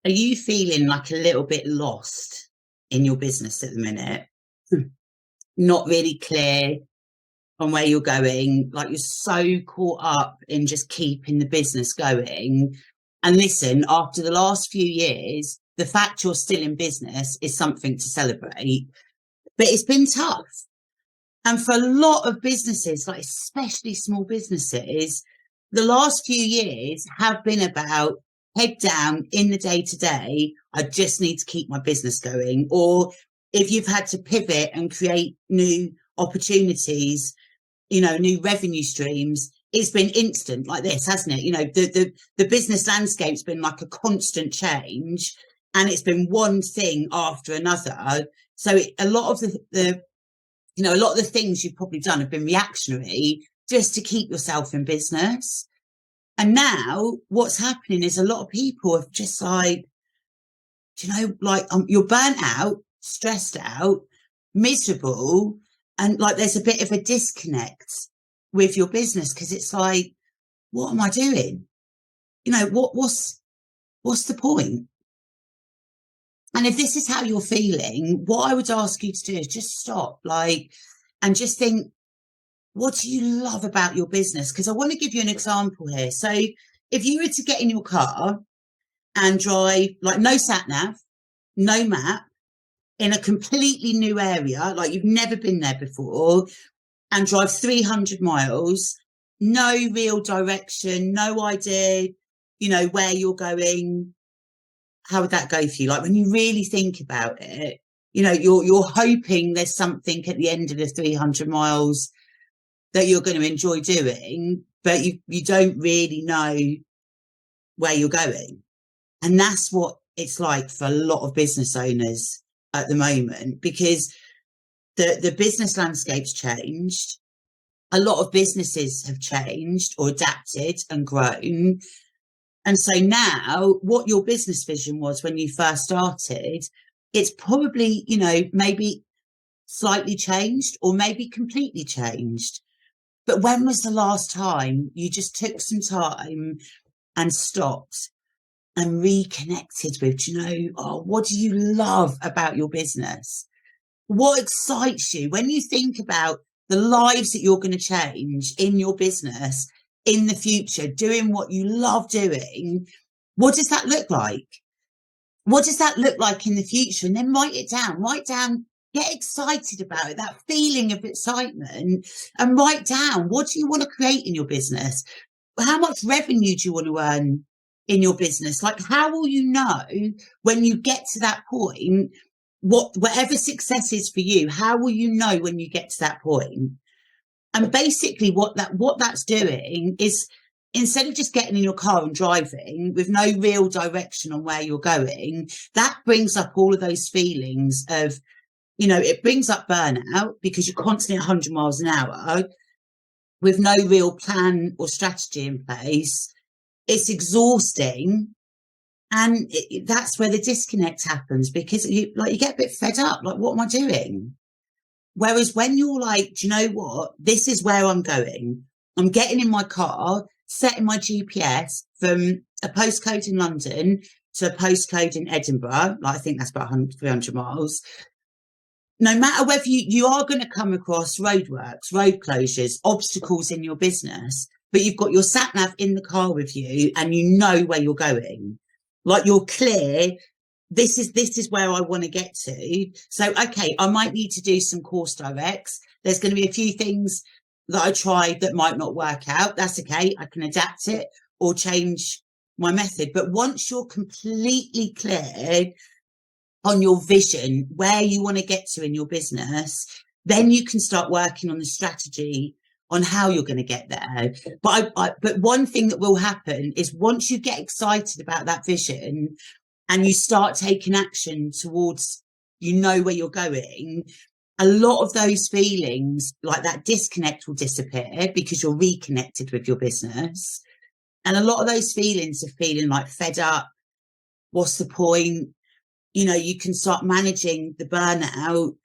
Are you feeling like a little bit lost in your business at the minute? Not really clear on where you're going, like you're so caught up in just keeping the business going. And listen, after the last few years, the fact you're still in business is something to celebrate, but it's been tough. And for a lot of businesses, like especially small businesses, the last few years have been about head down in the day to day. I just need to keep my business going. Or if you've had to pivot and create new opportunities, new revenue streams, it's been instant like this, hasn't it? The business landscape's been like a constant change, and it's been one thing after another. So a lot of the things you've probably done have been reactionary just to keep yourself in business. And now what's happening is a lot of people have just you're burnt out, stressed out, miserable, and like there's a bit of a disconnect with your business because it's like, what am I doing? What's the point? And if this is how you're feeling, what I would ask you to do is just stop, and just think, what do you love about your business? Because I want to give you an example here. So if you were to get in your car and drive, like no sat nav, no map, in a completely new area, like you've never been there before, and drive 300 miles, no real direction, no idea, where you're going, how would that go for you? Like when you really think about it, you're hoping there's something at the end of the 300 miles that you're going to enjoy doing, but you don't really know where you're going. And that's what it's like for a lot of business owners at the moment, because the business landscape's changed. A lot of businesses have changed or adapted and grown. And so now what your business vision was when you first started, it's probably, maybe slightly changed or maybe completely changed. But when was the last time you just took some time and stopped and reconnected with, what do you love about your business? What excites you when you think about the lives that you're going to change in your business in the future, doing what you love doing? What does that look like? What does that look like in the future? And then write down, get excited about it, that feeling of excitement, and write down, what do you want to create in your business? How much revenue do you want to earn in your business? Like, how will you know when you get to that point, whatever success is for you, how will you know when you get to that point? And basically what that's doing is, instead of just getting in your car and driving with no real direction on where you're going, that brings up all of those feelings of, it brings up burnout because you're constantly 100 miles an hour with no real plan or strategy in place. It's exhausting. And that's where the disconnect happens, because you get a bit fed up. Like, what am I doing? Whereas when you're like, do you know what? This is where I'm going. I'm getting in my car, setting my GPS from a postcode in London to a postcode in Edinburgh. Like, I think that's about 300 miles. No matter whether you are going to come across roadworks, road closures, obstacles in your business, but you've got your sat nav in the car with you and you know where you're going. Like, you're clear, this is where I want to get to. So, okay, I might need to do some course directs. There's going to be a few things that I tried that might not work out. That's okay. I can adapt it or change my method. But once you're completely clear on your vision, where you want to get to in your business, then you can start working on the strategy on how you're going to get there. But one thing that will happen is, once you get excited about that vision and you start taking action towards, where you're going, a lot of those feelings, like that disconnect, will disappear because you're reconnected with your business. And a lot of those feelings of feeling like fed up, what's the point? You can start managing the burnout.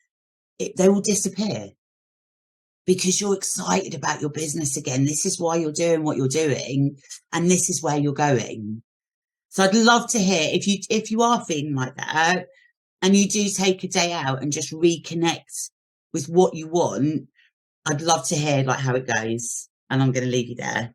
They will disappear because you're excited about your business again. This is why you're doing what you're doing, and this is where you're going. So I'd love to hear if you are feeling like that and you do take a day out and just reconnect with what you want. I'd love to hear like how it goes. And I'm going to leave you there.